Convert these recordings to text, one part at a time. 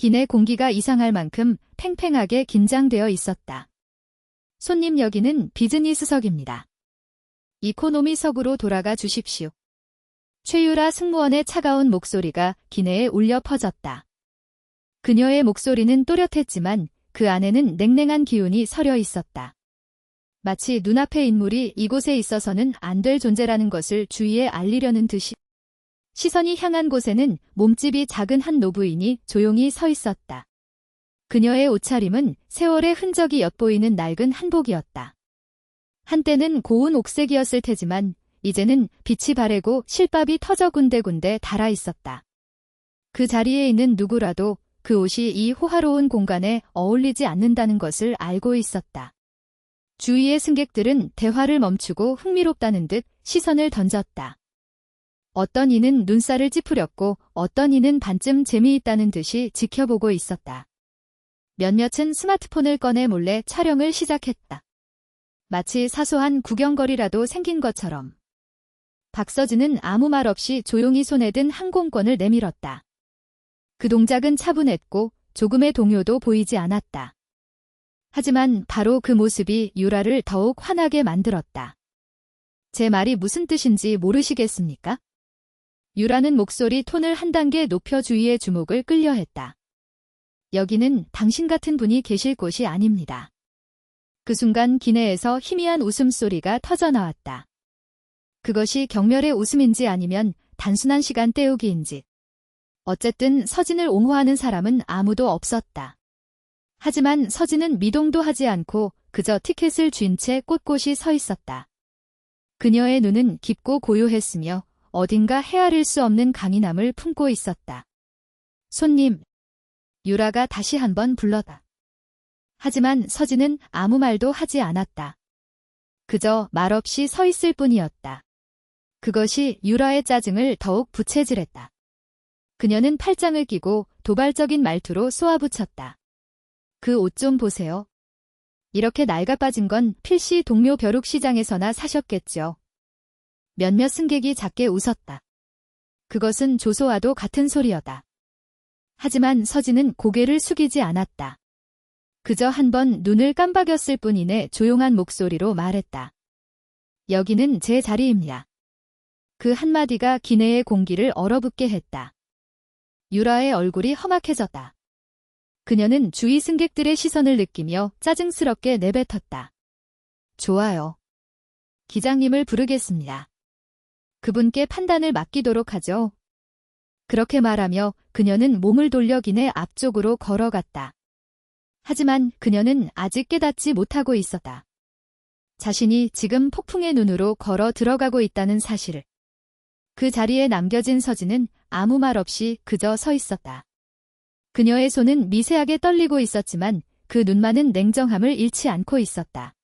기내 공기가 이상할 만큼 팽팽하게 긴장되어 있었다. 손님 여기는 비즈니스석입니다. 이코노미석으로 돌아가 주십시오. 최유라 승무원의 차가운 목소리가 기내에 울려 퍼졌다. 그녀의 목소리는 또렷했지만 그 안에는 냉랭한 기운이 서려 있었다. 마치 눈앞의 인물이 이곳에 있어서는 안 될 존재라는 것을 주위에 알리려는 듯이. 시선이 향한 곳에는 몸집이 작은 한 노부인이 조용히 서 있었다. 그녀의 옷차림은 세월의 흔적이 엿보이는 낡은 한복이었다. 한때는 고운 옥색이었을 테지만 이제는 빛이 바래고 실밥이 터져 군데군데 닳아 있었다. 그 자리에 있는 누구라도 그 옷이 이 호화로운 공간에 어울리지 않는다는 것을 알고 있었다. 주위의 승객들은 대화를 멈추고 흥미롭다는 듯 시선을 던졌다. 어떤 이는 눈살을 찌푸렸고 어떤 이는 반쯤 재미있다는 듯이 지켜보고 있었다. 몇몇은 스마트폰을 꺼내 몰래 촬영을 시작했다. 마치 사소한 구경거리라도 생긴 것처럼. 박서진은 아무 말 없이 조용히 손에 든 항공권을 내밀었다. 그 동작은 차분했고 조금의 동요도 보이지 않았다. 하지만 바로 그 모습이 유라를 더욱 화나게 만들었다. 제 말이 무슨 뜻인지 모르시겠습니까? 유라는 목소리 톤을 한 단계 높여 주위의 주목을 끌려 했다. 여기는 당신 같은 분이 계실 곳이 아닙니다. 그 순간 기내에서 희미한 웃음소리가 터져나왔다. 그것이 경멸의 웃음인지 아니면 단순한 시간 때우기인지. 어쨌든 서진을 옹호하는 사람은 아무도 없었다. 하지만 서진은 미동도 하지 않고 그저 티켓을 쥔 채 꼿꼿이 서 있었다. 그녀의 눈은 깊고 고요했으며 어딘가 헤아릴 수 없는 강인함을 품고 있었다. 손님. 유라가 다시 한번 불렀다. 하지만 서진은 아무 말도 하지 않았다. 그저 말없이 서 있을 뿐이었다. 그것이 유라의 짜증을 더욱 부채질했다. 그녀는 팔짱을 끼고 도발적인 말투로 쏘아붙였다. 그 옷 좀 보세요. 이렇게 낡아빠진 건 필시 동묘 벼룩시장에서나 사셨겠죠. 몇몇 승객이 작게 웃었다. 그것은 조소와도 같은 소리였다. 하지만 서진은 고개를 숙이지 않았다. 그저 한번 눈을 깜박였을 뿐이네 조용한 목소리로 말했다. 여기는 제 자리입니다. 그 한마디가 기내의 공기를 얼어붙게 했다. 유라의 얼굴이 험악해졌다. 그녀는 주위 승객들의 시선을 느끼며 짜증스럽게 내뱉었다. 좋아요. 기장님을 부르겠습니다. 그분께 판단을 맡기도록 하죠. 그렇게 말하며 그녀는 몸을 돌려 기내 앞쪽으로 걸어갔다. 하지만 그녀는 아직 깨닫지 못하고 있었다. 자신이 지금 폭풍의 눈으로 걸어 들어가고 있다는 사실을. 그 자리에 남겨진 서진은 아무 말 없이 그저 서 있었다. 그녀의 손은 미세하게 떨리고 있었지만 그 눈만은 냉정함을 잃지 않고 있었다.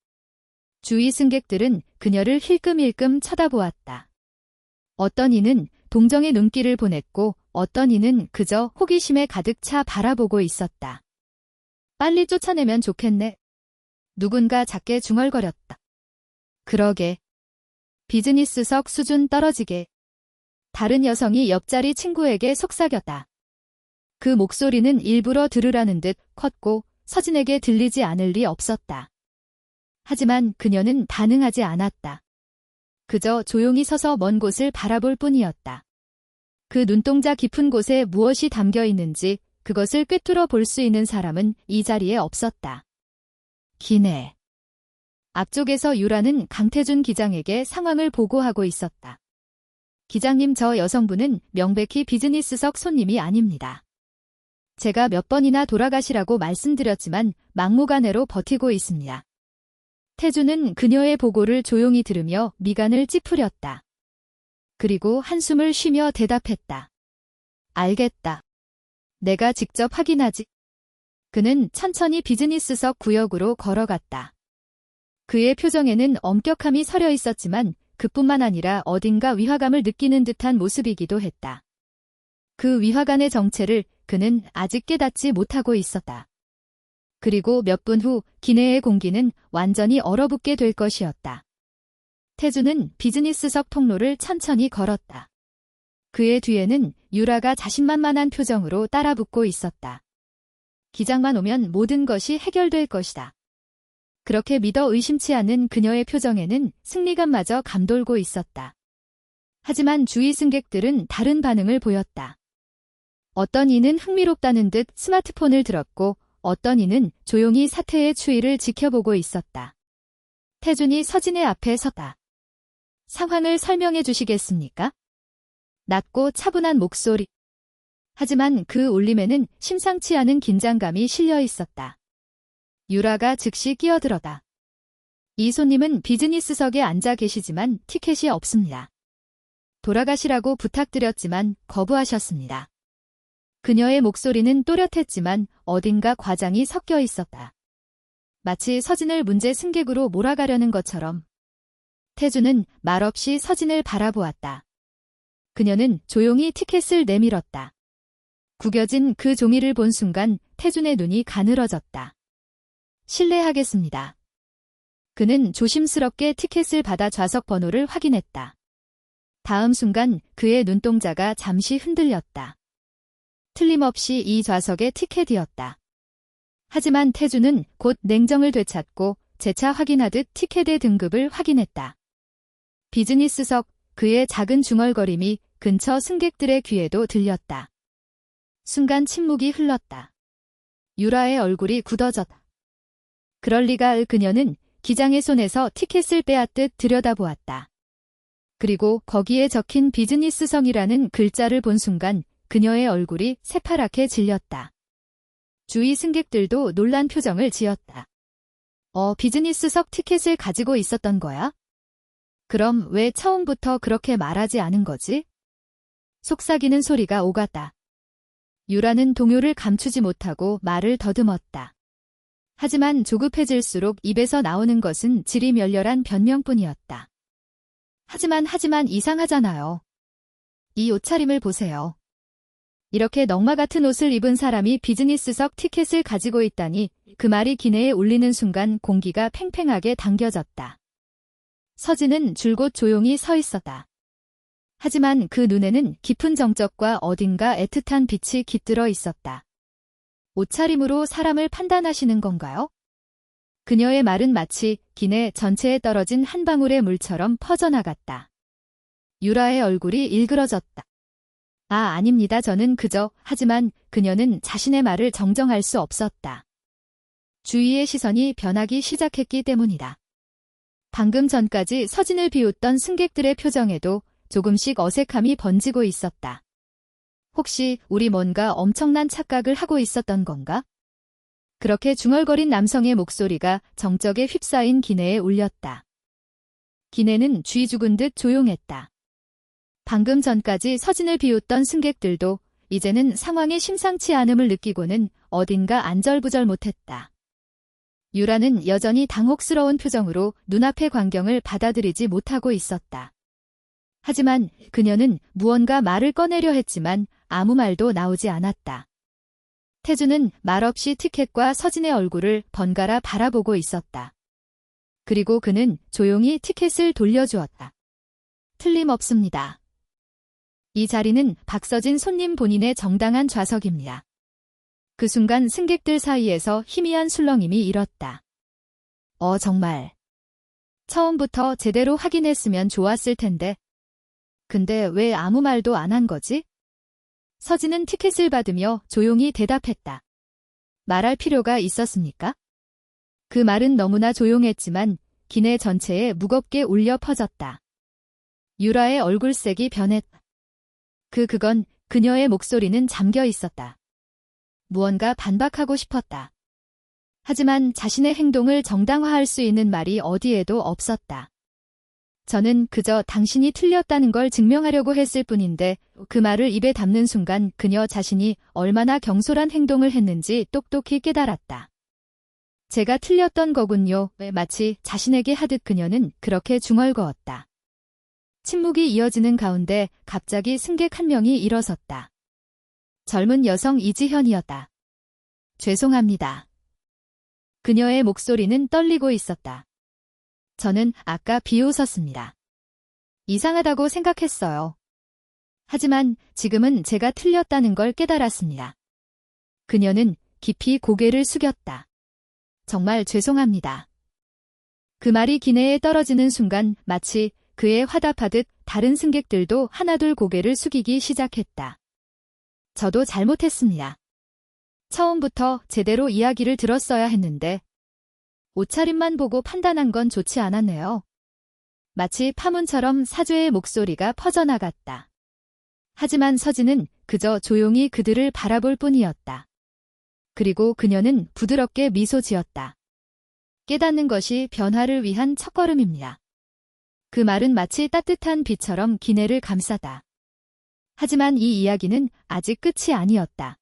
주위 승객들은 그녀를 힐끔힐끔 쳐다보았다. 어떤 이는 동정의 눈길을 보냈고 어떤 이는 그저 호기심에 가득 차 바라보고 있었다. 빨리 쫓아내면 좋겠네. 누군가 작게 중얼거렸다. 그러게. 비즈니스석 수준 떨어지게. 다른 여성이 옆자리 친구에게 속삭였다. 그 목소리는 일부러 들으라는 듯 컸고 서진에게 들리지 않을 리 없었다. 하지만 그녀는 반응하지 않았다. 그저 조용히 서서 먼 곳을 바라볼 뿐이었다. 그 눈동자 깊은 곳에 무엇이 담겨 있는지 그것을 꿰뚫어 볼 수 있는 사람은 이 자리에 없었다. 기내. 앞쪽에서 유라는 강태준 기장에게 상황을 보고하고 있었다. 기장님, 저 여성분은 명백히 비즈니스석 손님이 아닙니다. 제가 몇 번이나 돌아가시라고 말씀드렸지만 막무가내로 버티고 있습니다. 태주는 그녀의 보고를 조용히 들으며 미간을 찌푸렸다. 그리고 한숨을 쉬며 대답했다. 알겠다. 내가 직접 확인하지. 그는 천천히 비즈니스석 구역으로 걸어갔다. 그의 표정에는 엄격함이 서려 있었지만 그뿐만 아니라 어딘가 위화감을 느끼는 듯한 모습이기도 했다. 그 위화감의 정체를 그는 아직 깨닫지 못하고 있었다. 그리고 몇 분 후 기내의 공기는 완전히 얼어붙게 될 것이었다. 태주는 비즈니스석 통로를 천천히 걸었다. 그의 뒤에는 유라가 자신만만한 표정으로 따라붙고 있었다. 기장만 오면 모든 것이 해결될 것이다. 그렇게 믿어 의심치 않는 그녀의 표정에는 승리감마저 감돌고 있었다. 하지만 주위 승객들은 다른 반응을 보였다. 어떤 이는 흥미롭다는 듯 스마트폰을 들었고 어떤 이는 조용히 사태의 추이를 지켜보고 있었다. 태준이 서진의 앞에 섰다. 상황을 설명해 주시겠습니까? 낮고 차분한 목소리. 하지만 그 울림에는 심상치 않은 긴장감이 실려 있었다. 유라가 즉시 끼어들었다. 이 손님은 비즈니스석에 앉아 계시지만 티켓이 없습니다. 돌아가시라고 부탁드렸지만 거부하셨습니다. 그녀의 목소리는 또렷했지만 어딘가 과장이 섞여 있었다. 마치 서진을 문제 승객으로 몰아가려는 것처럼. 태준은 말없이 서진을 바라보았다. 그녀는 조용히 티켓을 내밀었다. 구겨진 그 종이를 본 순간 태준의 눈이 가늘어졌다. 실례하겠습니다. 그는 조심스럽게 티켓을 받아 좌석 번호를 확인했다. 다음 순간 그의 눈동자가 잠시 흔들렸다. 틀림없이 이 좌석의 티켓이었다. 하지만 태준은 곧 냉정을 되찾고 재차 확인하듯 티켓의 등급을 확인했다. 비즈니스석, 그의 작은 중얼거림이 근처 승객들의 귀에도 들렸다. 순간 침묵이 흘렀다. 유라의 얼굴이 굳어졌다. 그럴 리가. 그녀는 기장의 손에서 티켓을 빼앗듯 들여다보았다. 그리고 거기에 적힌 비즈니스석이라는 글자를 본 순간 그녀의 얼굴이 새파랗게 질렸다. 주위 승객들도 놀란 표정을 지었다. 비즈니스석 티켓을 가지고 있었던 거야? 그럼 왜 처음부터 그렇게 말하지 않은 거지? 속삭이는 소리가 오갔다. 유라는 동요를 감추지 못하고 말을 더듬었다. 하지만 조급해질수록 입에서 나오는 것은 질이 멸렬한 변명뿐이었다. 하지만 이상하잖아요. 이 옷차림을 보세요. 이렇게 넝마 같은 옷을 입은 사람이 비즈니스석 티켓을 가지고 있다니. 그 말이 기내에 울리는 순간 공기가 팽팽하게 당겨졌다. 서진은 줄곧 조용히 서 있었다. 하지만 그 눈에는 깊은 정적과 어딘가 애틋한 빛이 깃들어 있었다. 옷차림으로 사람을 판단하시는 건가요? 그녀의 말은 마치 기내 전체에 떨어진 한 방울의 물처럼 퍼져나갔다. 유라의 얼굴이 일그러졌다. 아닙니다. 저는 그저. 하지만 그녀는 자신의 말을 정정할 수 없었다. 주위의 시선이 변하기 시작했기 때문이다. 방금 전까지 서진을 비웃던 승객들의 표정에도 조금씩 어색함이 번지고 있었다. 혹시 우리 뭔가 엄청난 착각을 하고 있었던 건가? 그렇게 중얼거린 남성의 목소리가 정적에 휩싸인 기내에 울렸다. 기내는 쥐 죽은 듯 조용했다. 방금 전까지 서진을 비웃던 승객들도 이제는 상황의 심상치 않음을 느끼고는 어딘가 안절부절 못했다. 유라는 여전히 당혹스러운 표정으로 눈앞의 광경을 받아들이지 못하고 있었다. 하지만 그녀는 무언가 말을 꺼내려 했지만 아무 말도 나오지 않았다. 태준은 말없이 티켓과 서진의 얼굴을 번갈아 바라보고 있었다. 그리고 그는 조용히 티켓을 돌려주었다. 틀림없습니다. 이 자리는 박서진 손님 본인의 정당한 좌석입니다. 그 순간 승객들 사이에서 희미한 술렁임이 일었다. 정말. 처음부터 제대로 확인했으면 좋았을 텐데. 근데 왜 아무 말도 안 한 거지? 서진은 티켓을 받으며 조용히 대답했다. 말할 필요가 있었습니까? 그 말은 너무나 조용했지만 기내 전체에 무겁게 울려 퍼졌다. 유라의 얼굴색이 변했다. 그건 그녀의 목소리는 잠겨 있었다. 무언가 반박하고 싶었다. 하지만 자신의 행동을 정당화할 수 있는 말이 어디에도 없었다. 저는 그저 당신이 틀렸다는 걸 증명하려고 했을 뿐인데. 그 말을 입에 담는 순간 그녀 자신이 얼마나 경솔한 행동을 했는지 똑똑히 깨달았다. 제가 틀렸던 거군요. 마치 자신에게 하듯 그녀는 그렇게 중얼거었다. 침묵이 이어지는 가운데 갑자기 승객 한 명이 일어섰다. 젊은 여성 이지현이었다. 죄송합니다. 그녀의 목소리는 떨리고 있었다. 저는 아까 비웃었습니다. 이상하다고 생각했어요. 하지만 지금은 제가 틀렸다는 걸 깨달았습니다. 그녀는 깊이 고개를 숙였다. 정말 죄송합니다. 그 말이 기내에 떨어지는 순간 마치 그에 화답하듯 다른 승객들도 하나둘 고개를 숙이기 시작했다. 저도 잘못했습니다. 처음부터 제대로 이야기를 들었어야 했는데 옷차림만 보고 판단한 건 좋지 않았네요. 마치 파문처럼 사죄의 목소리가 퍼져나갔다. 하지만 서진은 그저 조용히 그들을 바라볼 뿐이었다. 그리고 그녀는 부드럽게 미소 지었다. 깨닫는 것이 변화를 위한 첫걸음입니다. 그 말은 마치 따뜻한 비처럼 기내를 감싸다. 하지만 이 이야기는 아직 끝이 아니었다.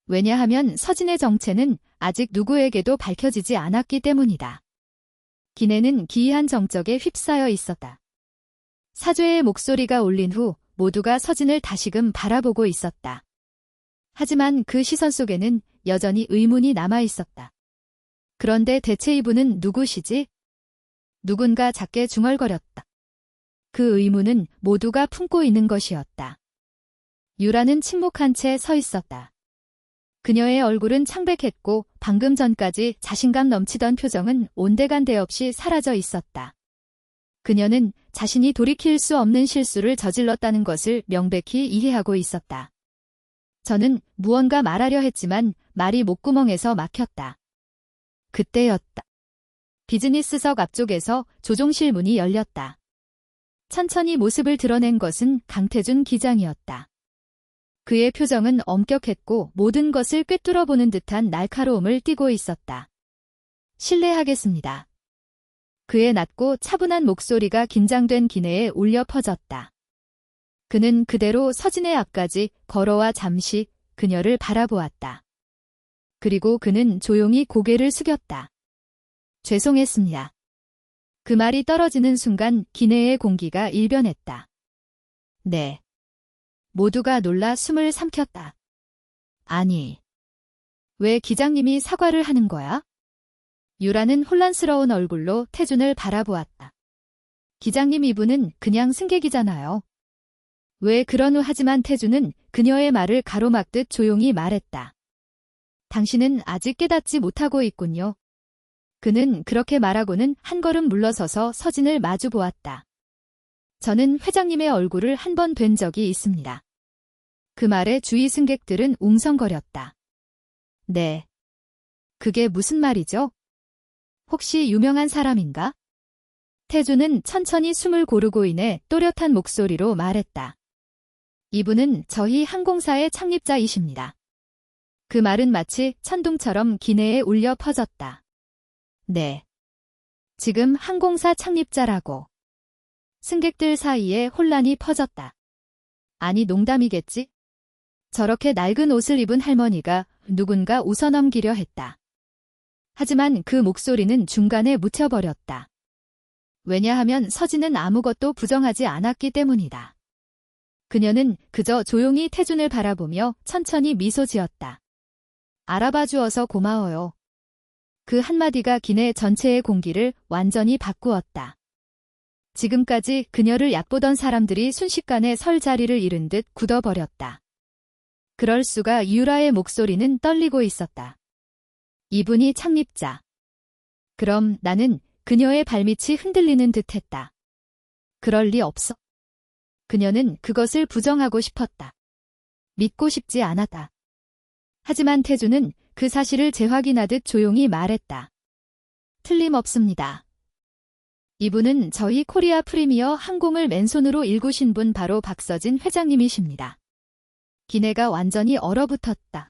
왜냐하면 서진의 정체는 아직 누구에게도 밝혀지지 않았기 때문이다. 기내는 기이한 정적에 휩싸여 있었다. 사죄의 목소리가 울린 후 모두가 서진을 다시금 바라보고 있었다. 하지만 그 시선 속에는 여전히 의문이 남아 있었다. 그런데 대체 이분은 누구시지? 누군가 작게 중얼거렸다. 그 의문은 모두가 품고 있는 것이었다. 유라는 침묵한 채 서 있었다. 그녀의 얼굴은 창백했고 방금 전까지 자신감 넘치던 표정은 온데간데 없이 사라져 있었다. 그녀는 자신이 돌이킬 수 없는 실수를 저질렀다는 것을 명백히 이해하고 있었다. 저는 무언가 말하려 했지만 말이 목구멍에서 막혔다. 그때였다. 비즈니스석 앞쪽에서 조종실 문이 열렸다. 천천히 모습을 드러낸 것은 강태준 기장이었다. 그의 표정은 엄격했고 모든 것을 꿰뚫어보는 듯한 날카로움을 띠고 있었다. 실례하겠습니다. 그의 낮고 차분한 목소리가 긴장된 기내에 울려 퍼졌다. 그는 그대로 서진의 앞까지 걸어와 잠시 그녀를 바라보았다. 그리고 그는 조용히 고개를 숙였다. 죄송했습니다. 그 말이 떨어지는 순간 기내의 공기가 일변했다. 네. 모두가 놀라 숨을 삼켰다. 아니. 왜 기장님이 사과를 하는 거야? 유라는 혼란스러운 얼굴로 태준을 바라보았다. 기장님 이분은 그냥 승객이잖아요. 왜 그런 후 하지만 태준은 그녀의 말을 가로막듯 조용히 말했다. 당신은 아직 깨닫지 못하고 있군요. 그는 그렇게 말하고는 한 걸음 물러서서 서진을 마주 보았다. 저는 회장님의 얼굴을 한 번 뵌 적이 있습니다. 그 말에 주위 승객들은 웅성거렸다. 네. 그게 무슨 말이죠? 혹시 유명한 사람인가? 태준은 천천히 숨을 고르고 인해 또렷한 목소리로 말했다. 이분은 저희 항공사의 창립자이십니다. 그 말은 마치 천둥처럼 기내에 울려 퍼졌다. 네. 지금 항공사 창립자라고. 승객들 사이에 혼란이 퍼졌다. 아니 농담이겠지? 저렇게 낡은 옷을 입은 할머니가 누군가 웃어넘기려 했다. 하지만 그 목소리는 중간에 묻혀버렸다. 왜냐하면 서진은 아무것도 부정하지 않았기 때문이다. 그녀는 그저 조용히 태준을 바라보며 천천히 미소 지었다. 알아봐 주어서 고마워요. 그 한마디가 기내 전체의 공기를 완전히 바꾸었다. 지금까지 그녀를 얕보던 사람들이 순식간에 설 자리를 잃은 듯 굳어버렸다. 그럴 수가 유라의 목소리는 떨리고 있었다. 이분이 창립자. 그럼 나는 그녀의 발밑이 흔들리는 듯했다. 그럴 리 없어. 그녀는 그것을 부정하고 싶었다. 믿고 싶지 않았다. 하지만 태준은 그 사실을 재확인하듯 조용히 말했다. 틀림없습니다. 이분은 저희 코리아 프리미어 항공을 맨손으로 일구신 분 바로 박서진 회장님이십니다. 기내가 완전히 얼어붙었다.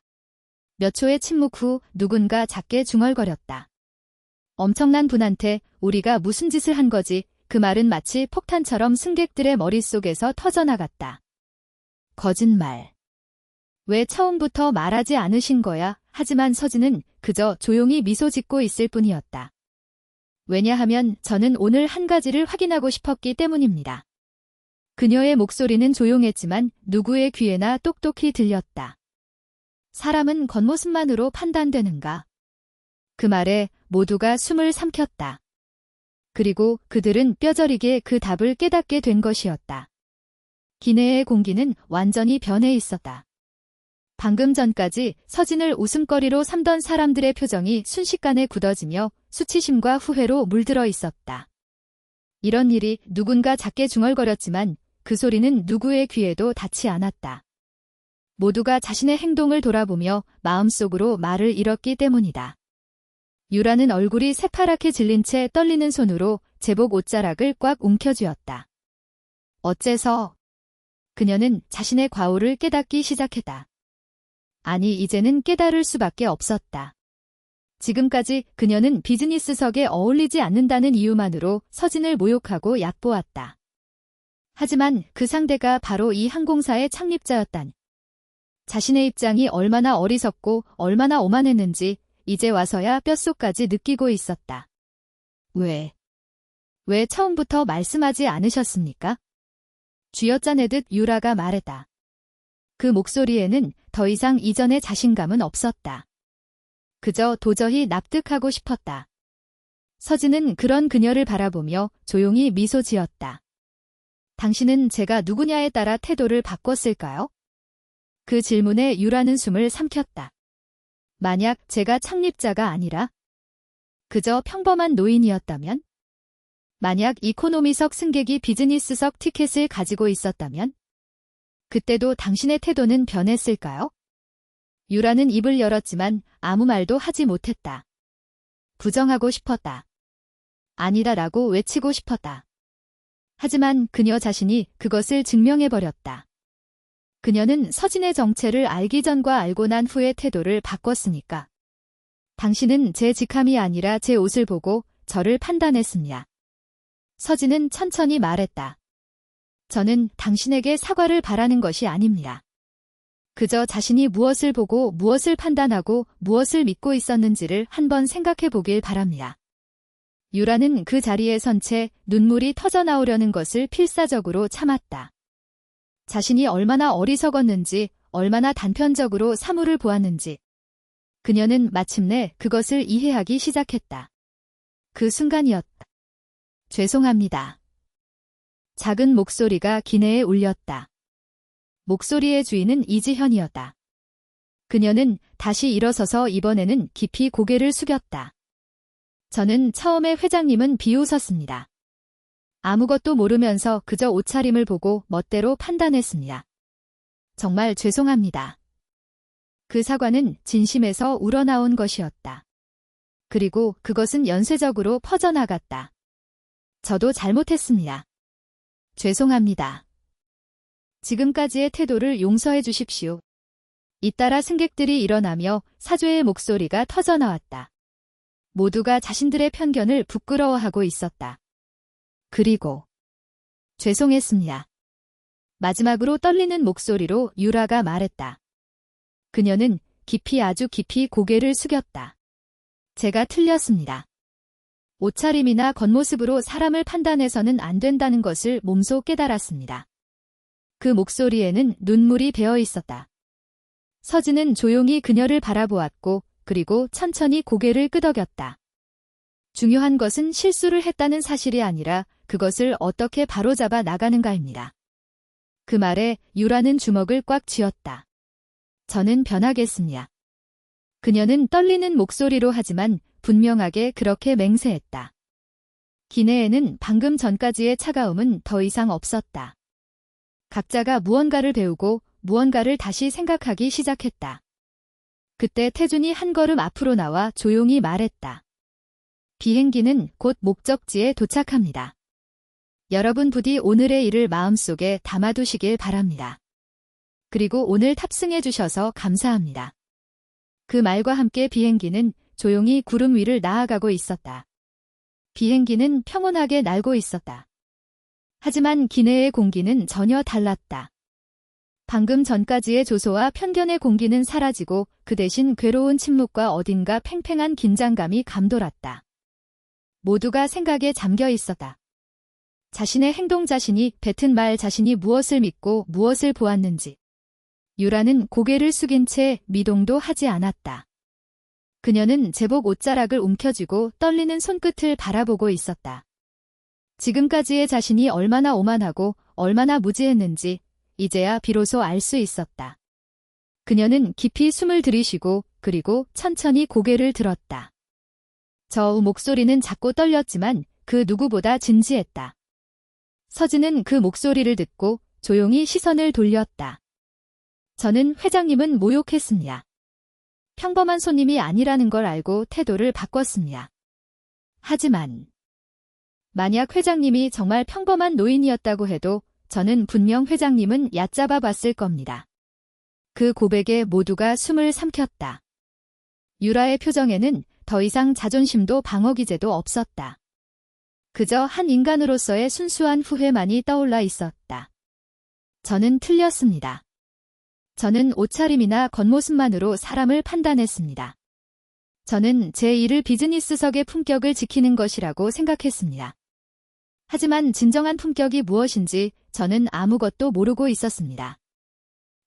몇 초의 침묵 후 누군가 작게 중얼거렸다. 엄청난 분한테 우리가 무슨 짓을 한 거지? 그 말은 마치 폭탄처럼 승객들의 머릿속에서 터져나갔다. 거짓말. 왜 처음부터 말하지 않으신 거야? 하지만 서진은 그저 조용히 미소 짓고 있을 뿐이었다. 왜냐하면 저는 오늘 한 가지를 확인하고 싶었기 때문입니다. 그녀의 목소리는 조용했지만 누구의 귀에나 똑똑히 들렸다. 사람은 겉모습만으로 판단되는가? 그 말에 모두가 숨을 삼켰다. 그리고 그들은 뼈저리게 그 답을 깨닫게 된 것이었다. 기내의 공기는 완전히 변해 있었다. 방금 전까지 서진을 웃음거리로 삼던 사람들의 표정이 순식간에 굳어지며 수치심과 후회로 물들어 있었다. 이런 일이 누군가 작게 중얼거렸지만 그 소리는 누구의 귀에도 닿지 않았다. 모두가 자신의 행동을 돌아보며 마음속으로 말을 잃었기 때문이다. 유라는 얼굴이 새파랗게 질린 채 떨리는 손으로 제복 옷자락을 꽉 움켜쥐었다. 어째서? 그녀는 자신의 과오를 깨닫기 시작했다. 아니, 이제는 깨달을 수밖에 없었다. 지금까지 그녀는 비즈니스석에 어울리지 않는다는 이유만으로 서진을 모욕하고 얕보았다. 하지만 그 상대가 바로 이 항공사의 창립자였다니. 자신의 입장이 얼마나 어리석고 얼마나 오만했는지 이제 와서야 뼛속까지 느끼고 있었다. 왜 처음부터 말씀하지 않으셨습니까? 쥐어짜내듯 유라가 말했다. 그 목소리에는 더 이상 이전의 자신감은 없었다. 그저 도저히 납득하고 싶었다. 서진은 그런 그녀를 바라보며 조용히 미소 지었다. 당신은 제가 누구냐에 따라 태도를 바꿨을까요? 그 질문에 유라는 숨을 삼켰다. 만약 제가 창립자가 아니라 그저 평범한 노인이었다면? 만약 이코노미석 승객이 비즈니스석 티켓을 가지고 있었다면? 그때도 당신의 태도는 변했을까요? 유라는 입을 열었지만 아무 말도 하지 못했다. 부정하고 싶었다. 아니다라고 외치고 싶었다. 하지만 그녀 자신이 그것을 증명해버렸다. 그녀는 서진의 정체를 알기 전과 알고 난 후의 태도를 바꿨으니까. 당신은 제 직함이 아니라 제 옷을 보고 저를 판단했습니다. 서진은 천천히 말했다. 저는 당신에게 사과를 바라는 것이 아닙니다. 그저 자신이 무엇을 보고 무엇을 판단하고 무엇을 믿고 있었는지를 한번 생각해 보길 바랍니다. 유라는 그 자리에 선 채 눈물이 터져나오려는 것을 필사적으로 참았다. 자신이 얼마나 어리석었는지, 얼마나 단편적으로 사물을 보았는지. 그녀는 마침내 그것을 이해하기 시작했다. 그 순간이었다. 죄송합니다. 작은 목소리가 기내에 울렸다. 목소리의 주인은 이지현이었다. 그녀는 다시 일어서서 이번에는 깊이 고개를 숙였다. 저는 처음에 회장님은 비웃었습니다. 아무것도 모르면서 그저 옷차림을 보고 멋대로 판단했습니다. 정말 죄송합니다. 그 사과는 진심에서 우러나온 것이었다. 그리고 그것은 연쇄적으로 퍼져나갔다. 저도 잘못했습니다. 죄송합니다. 지금까지의 태도를 용서해 주십시오. 잇따라 승객들이 일어나며 사죄의 목소리가 터져나왔다. 모두가 자신들의 편견을 부끄러워하고 있었다. 그리고 죄송했습니다. 마지막으로 떨리는 목소리로 유라가 말했다. 그녀는 아주 깊이 고개를 숙였다. 제가 틀렸습니다. 옷차림이나 겉모습으로 사람을 판단해서는 안 된다는 것을 몸소 깨달았습니다. 그 목소리에는 눈물이 배어 있었다. 서진은 조용히 그녀를 바라보았고 그리고 천천히 고개를 끄덕였다. 중요한 것은 실수를 했다는 사실이 아니라 그것을 어떻게 바로잡아 나가는가입니다. 그 말에 유라는 주먹을 꽉 쥐었다. 저는 변하겠습니다. 그녀는 떨리는 목소리로 하지만 분명하게 그렇게 맹세했다. 기내에는 방금 전까지의 차가움은 더 이상 없었다. 각자가 무언가를 배우고 무언가를 다시 생각하기 시작했다. 그때 태준이 한 걸음 앞으로 나와 조용히 말했다. 비행기는 곧 목적지에 도착합니다. 여러분 부디 오늘의 일을 마음속에 담아두시길 바랍니다. 그리고 오늘 탑승해 주셔서 감사합니다. 그 말과 함께 비행기는 조용히 구름 위를 나아가고 있었다. 비행기는 평온하게 날고 있었다. 하지만 기내의 공기는 전혀 달랐다. 방금 전까지의 조소와 편견의 공기는 사라지고 그 대신 괴로운 침묵과 어딘가 팽팽한 긴장감이 감돌았다. 모두가 생각에 잠겨 있었다. 자신의 행동 자신이 뱉은 말 자신이 무엇을 믿고 무엇을 보았는지. 유라는 고개를 숙인 채 미동도 하지 않았다. 그녀는 제복 옷자락을 움켜쥐고 떨리는 손끝을 바라보고 있었다. 지금까지의 자신이 얼마나 오만하고 얼마나 무지했는지 이제야 비로소 알 수 있었다. 그녀는 깊이 숨을 들이쉬고 그리고 천천히 고개를 들었다. 저 목소리는 작고 떨렸지만 그 누구보다 진지했다. 서진은 그 목소리를 듣고 조용히 시선을 돌렸다. 저는 회장님은 모욕했습니다. 평범한 손님이 아니라는 걸 알고 태도를 바꿨습니다. 하지만 만약 회장님이 정말 평범한 노인이었다고 해도 저는 분명 회장님은 얕잡아 봤을 겁니다. 그 고백에 모두가 숨을 삼켰다. 유라의 표정에는 더 이상 자존심도 방어 기제도 없었다. 그저 한 인간으로서의 순수한 후회만이 떠올라 있었다. 저는 틀렸습니다. 저는 옷차림이나 겉모습만으로 사람을 판단했습니다. 저는 제 일을 비즈니스석의 품격을 지키는 것이라고 생각했습니다. 하지만 진정한 품격이 무엇인지 저는 아무것도 모르고 있었습니다.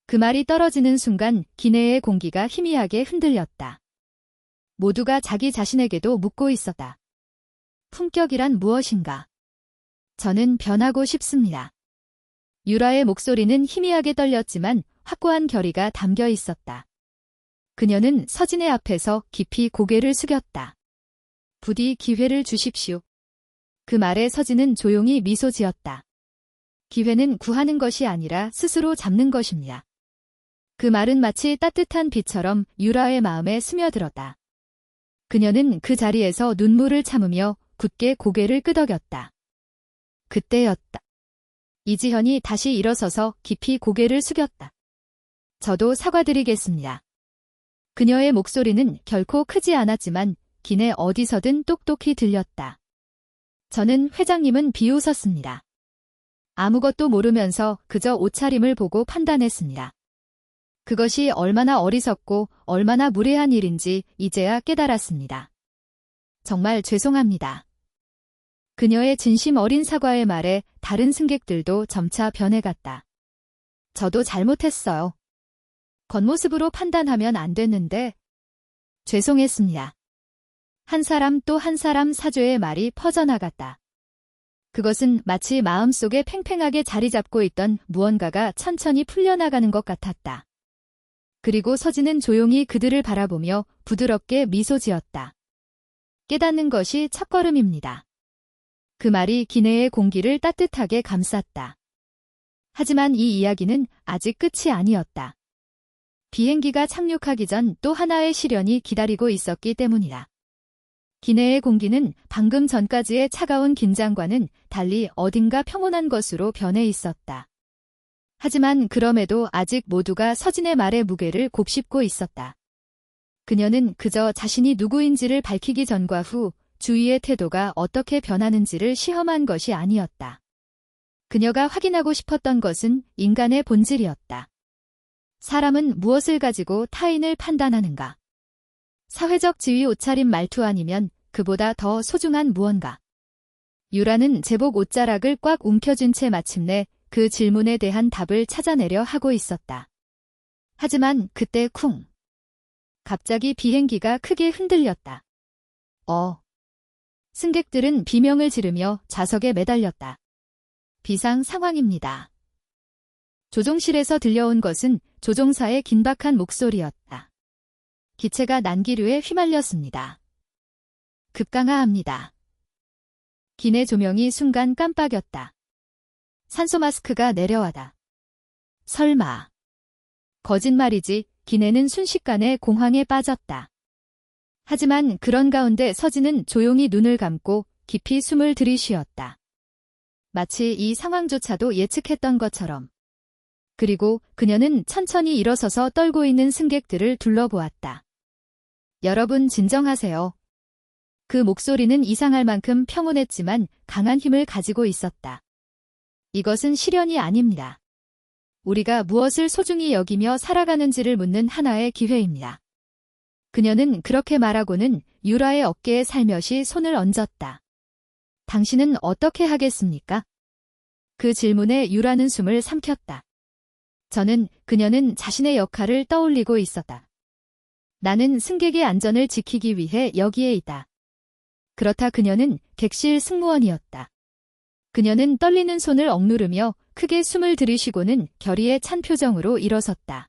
그 말이 떨어지는 순간 기내의 공기가 희미하게 흔들렸다. 모두가 자기 자신에게도 묻고 있었다. 품격이란 무엇인가? 저는 변하고 싶습니다. 유라의 목소리는 희미하게 떨렸지만 확고한 결의가 담겨 있었다. 그녀는 서진의 앞에서 깊이 고개를 숙였다. 부디 기회를 주십시오. 그 말에 서진은 조용히 미소 지었다. 기회는 구하는 것이 아니라 스스로 잡는 것입니다. 그 말은 마치 따뜻한 비처럼 유라의 마음에 스며들었다. 그녀는 그 자리에서 눈물을 참으며 굳게 고개를 끄덕였다. 그때였다. 이지현이 다시 일어서서 깊이 고개를 숙였다. 저도 사과드리겠습니다. 그녀의 목소리는 결코 크지 않았지만 기내 어디서든 똑똑히 들렸다. 저는 회장님은 비웃었습니다. 아무것도 모르면서 그저 옷차림을 보고 판단했습니다. 그것이 얼마나 어리석고 얼마나 무례한 일인지 이제야 깨달았습니다. 정말 죄송합니다. 그녀의 진심 어린 사과의 말에 다른 승객들도 점차 변해갔다. 저도 잘못했어요. 겉모습으로 판단하면 안 됐는데 죄송했습니다. 한 사람 또 한 사람 사죄의 말이 퍼져나갔다. 그것은 마치 마음속에 팽팽하게 자리 잡고 있던 무언가가 천천히 풀려나가는 것 같았다. 그리고 서진은 조용히 그들을 바라보며 부드럽게 미소 지었다. 깨닫는 것이 첫걸음입니다. 그 말이 기내의 공기를 따뜻하게 감쌌다. 하지만 이 이야기는 아직 끝이 아니었다. 비행기가 착륙하기 전 또 하나의 시련이 기다리고 있었기 때문이다. 기내의 공기는 방금 전까지의 차가운 긴장과는 달리 어딘가 평온한 것으로 변해 있었다. 하지만 그럼에도 아직 모두가 서진의 말의 무게를 곱씹고 있었다. 그녀는 그저 자신이 누구인지를 밝히기 전과 후 주위의 태도가 어떻게 변하는지를 시험한 것이 아니었다. 그녀가 확인하고 싶었던 것은 인간의 본질이었다. 사람은 무엇을 가지고 타인을 판단하는가? 사회적 지위 옷차림 말투 아니면 그보다 더 소중한 무언가. 유라는 제복 옷자락을 꽉 움켜쥔 채 마침내 그 질문에 대한 답을 찾아내려 하고 있었다. 하지만 그때 쿵. 갑자기 비행기가 크게 흔들렸다. 승객들은 비명을 지르며 좌석에 매달렸다. 비상 상황입니다. 조종실에서 들려온 것은 조종사의 긴박한 목소리였다. 기체가 난기류에 휘말렸습니다. 급강하합니다. 기내 조명이 순간 깜빡였다. 산소 마스크가 내려와다. 설마. 거짓말이지. 기내는 순식간에 공황에 빠졌다. 하지만 그런 가운데 서진은 조용히 눈을 감고 깊이 숨을 들이쉬었다. 마치 이 상황조차도 예측했던 것처럼. 그리고 그녀는 천천히 일어서서 떨고 있는 승객들을 둘러보았다. 여러분 진정하세요. 그 목소리는 이상할 만큼 평온했지만 강한 힘을 가지고 있었다. 이것은 시련이 아닙니다. 우리가 무엇을 소중히 여기며 살아가는지를 묻는 하나의 기회입니다. 그녀는 그렇게 말하고는 유라의 어깨에 살며시 손을 얹었다. 당신은 어떻게 하겠습니까? 그 질문에 유라는 숨을 삼켰다. 그녀는 자신의 역할을 떠올리고 있었다. 나는 승객의 안전을 지키기 위해 여기에 있다. 그렇다 그녀는 객실 승무원이었다. 그녀는 떨리는 손을 억누르며 크게 숨을 들이쉬고는 결의에 찬 표정으로 일어섰다.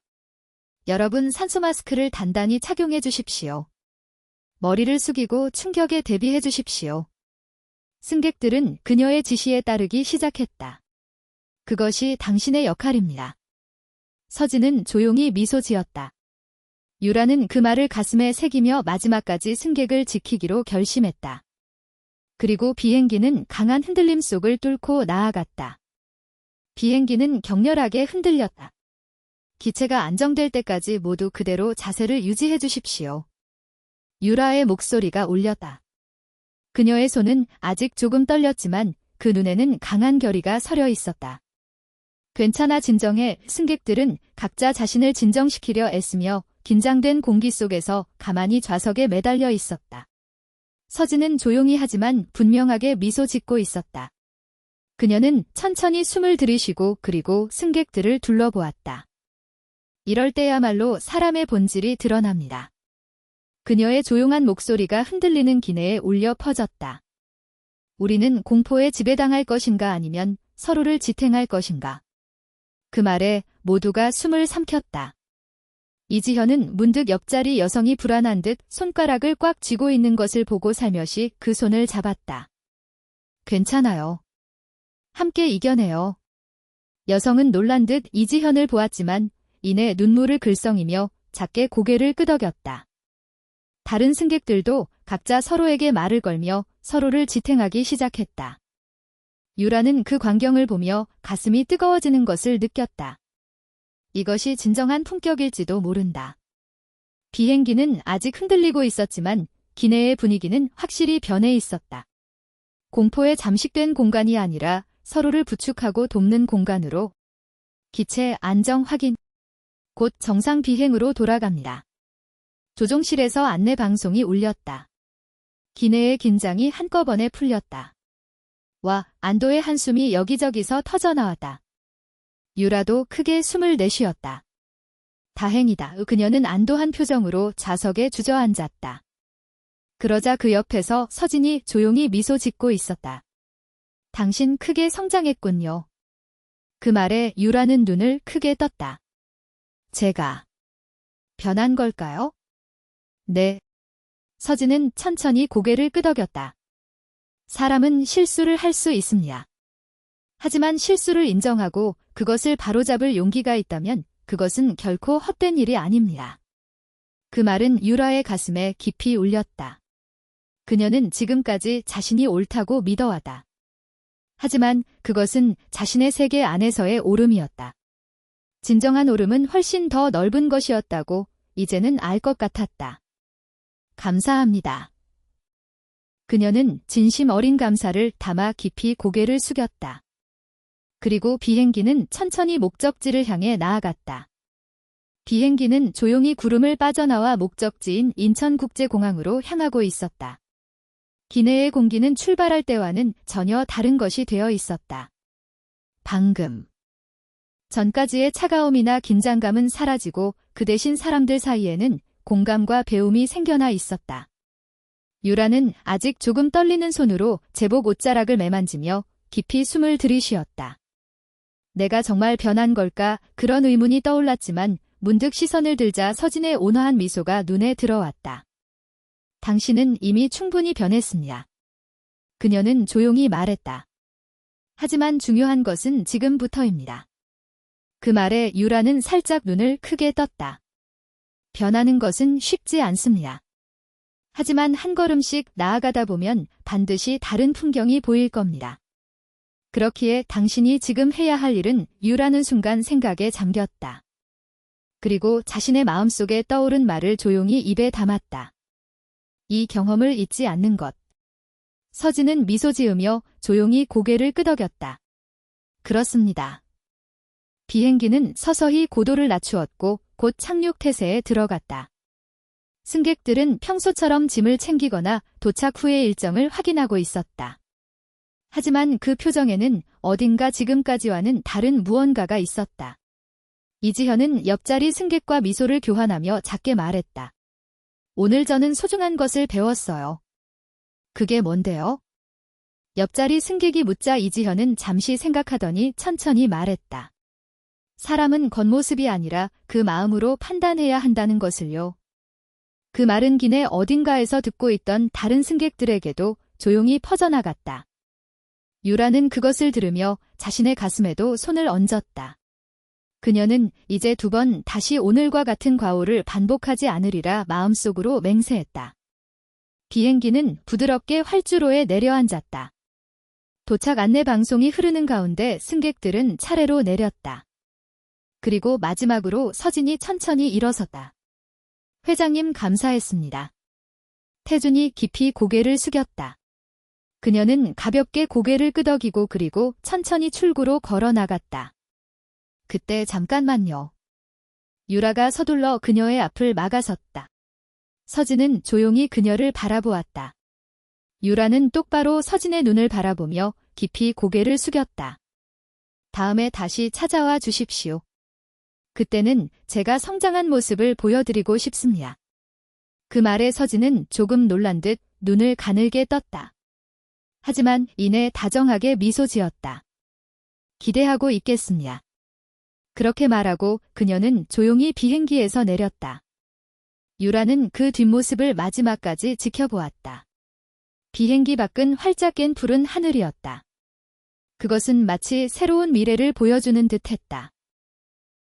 여러분 산소 마스크를 단단히 착용해 주십시오. 머리를 숙이고 충격에 대비해 주십시오. 승객들은 그녀의 지시에 따르기 시작했다. 그것이 당신의 역할입니다. 서진은 조용히 미소 지었다. 유라는 그 말을 가슴에 새기며 마지막까지 승객을 지키기로 결심했다. 그리고 비행기는 강한 흔들림 속을 뚫고 나아갔다. 비행기는 격렬하게 흔들렸다. 기체가 안정될 때까지 모두 그대로 자세를 유지해 주십시오. 유라의 목소리가 울렸다. 그녀의 손은 아직 조금 떨렸지만 그 눈에는 강한 결의가 서려 있었다. 괜찮아, 진정해. 승객들은 각자 자신을 진정시키려 애쓰며 긴장된 공기 속에서 가만히 좌석에 매달려 있었다. 서진은 조용히 하지만 분명하게 미소 짓고 있었다. 그녀는 천천히 숨을 들이쉬고 그리고 승객들을 둘러보았다. 이럴 때야말로 사람의 본질이 드러납니다. 그녀의 조용한 목소리가 흔들리는 기내에 울려 퍼졌다. 우리는 공포에 지배당할 것인가 아니면 서로를 지탱할 것인가. 그 말에 모두가 숨을 삼켰다. 이지현은 문득 옆자리 여성이 불안한 듯 손가락을 꽉 쥐고 있는 것을 보고 살며시 그 손을 잡았다. 괜찮아요. 함께 이겨내요. 여성은 놀란 듯 이지현을 보았지만 이내 눈물을 글썽이며 작게 고개를 끄덕였다. 다른 승객들도 각자 서로에게 말을 걸며 서로를 지탱하기 시작했다. 유라는 그 광경을 보며 가슴이 뜨거워지는 것을 느꼈다. 이것이 진정한 품격일지도 모른다. 비행기는 아직 흔들리고 있었지만 기내의 분위기는 확실히 변해 있었다. 공포에 잠식된 공간이 아니라 서로를 부축하고 돕는 공간으로. 기체 안정 확인. 곧 정상 비행으로 돌아갑니다. 조종실에서 안내 방송이 울렸다. 기내의 긴장이 한꺼번에 풀렸다. 와, 안도의 한숨이 여기저기서 터져나왔다. 유라도 크게 숨을 내쉬었다. 다행이다. 그녀는 안도한 표정으로 좌석에 주저앉았다. 그러자 그 옆에서 서진이 조용히 미소 짓고 있었다. 당신 크게 성장했군요. 그 말에 유라는 눈을 크게 떴다. 제가 변한 걸까요? 네. 서진은 천천히 고개를 끄덕였다. 사람은 실수를 할 수 있습니다. 하지만 실수를 인정하고 그것을 바로잡을 용기가 있다면 그것은 결코 헛된 일이 아닙니다. 그 말은 유라의 가슴에 깊이 울렸다. 그녀는 지금까지 자신이 옳다고 믿어왔다. 하지만 그것은 자신의 세계 안에서의 옳음이었다. 진정한 옳음은 훨씬 더 넓은 것이었다고 이제는 알 것 같았다. 감사합니다. 그녀는 진심 어린 감사를 담아 깊이 고개를 숙였다. 그리고 비행기는 천천히 목적지를 향해 나아갔다. 비행기는 조용히 구름을 빠져나와 목적지인 인천국제공항으로 향하고 있었다. 기내의 공기는 출발할 때와는 전혀 다른 것이 되어 있었다. 방금 전까지의 차가움이나 긴장감은 사라지고 그 대신 사람들 사이에는 공감과 배움이 생겨나 있었다. 유라는 아직 조금 떨리는 손으로 제복 옷자락을 매만지며 깊이 숨을 들이쉬었다. 내가 정말 변한 걸까? 그런 의문이 떠올랐지만 문득 시선을 들자 서진의 온화한 미소가 눈에 들어왔다. 당신은 이미 충분히 변했습니다. 그녀는 조용히 말했다. 하지만 중요한 것은 지금부터입니다. 그 말에 유라는 살짝 눈을 크게 떴다. 변하는 것은 쉽지 않습니다. 하지만 한 걸음씩 나아가다 보면 반드시 다른 풍경이 보일 겁니다. 그렇기에 당신이 지금 해야 할 일은 유라는 순간 생각에 잠겼다. 그리고 자신의 마음속에 떠오른 말을 조용히 입에 담았다. 이 경험을 잊지 않는 것. 서진은 미소 지으며 조용히 고개를 끄덕였다. 그렇습니다. 비행기는 서서히 고도를 낮추었고 곧 착륙 태세에 들어갔다. 승객들은 평소처럼 짐을 챙기거나 도착 후의 일정을 확인하고 있었다. 하지만 그 표정에는 어딘가 지금까지와는 다른 무언가가 있었다. 이지현은 옆자리 승객과 미소를 교환하며 작게 말했다. 오늘 저는 소중한 것을 배웠어요. 그게 뭔데요? 옆자리 승객이 묻자 이지현은 잠시 생각하더니 천천히 말했다. 사람은 겉모습이 아니라 그 마음으로 판단해야 한다는 것을요. 그 말은 기내 어딘가에서 듣고 있던 다른 승객들에게도 조용히 퍼져나갔다. 유라는 그것을 들으며 자신의 가슴에도 손을 얹었다. 그녀는 이제 2번 다시 오늘과 같은 과오를 반복하지 않으리라 마음속으로 맹세했다. 비행기는 부드럽게 활주로에 내려앉았다. 도착 안내 방송이 흐르는 가운데 승객들은 차례로 내렸다. 그리고 마지막으로 서진이 천천히 일어섰다. 회장님 감사했습니다. 태준이 깊이 고개를 숙였다. 그녀는 가볍게 고개를 끄덕이고 그리고 천천히 출구로 걸어 나갔다. 그때 잠깐만요. 유라가 서둘러 그녀의 앞을 막아섰다. 서진은 조용히 그녀를 바라보았다. 유라는 똑바로 서진의 눈을 바라보며 깊이 고개를 숙였다. 다음에 다시 찾아와 주십시오. 그때는 제가 성장한 모습을 보여드리고 싶습니다. 그 말에 서진은 조금 놀란 듯 눈을 가늘게 떴다. 하지만 이내 다정하게 미소 지었다. 기대하고 있겠습니다. 그렇게 말하고 그녀는 조용히 비행기에서 내렸다. 유라는 그 뒷모습을 마지막까지 지켜보았다. 비행기 밖은 활짝 깬 푸른 하늘이었다. 그것은 마치 새로운 미래를 보여주는 듯했다.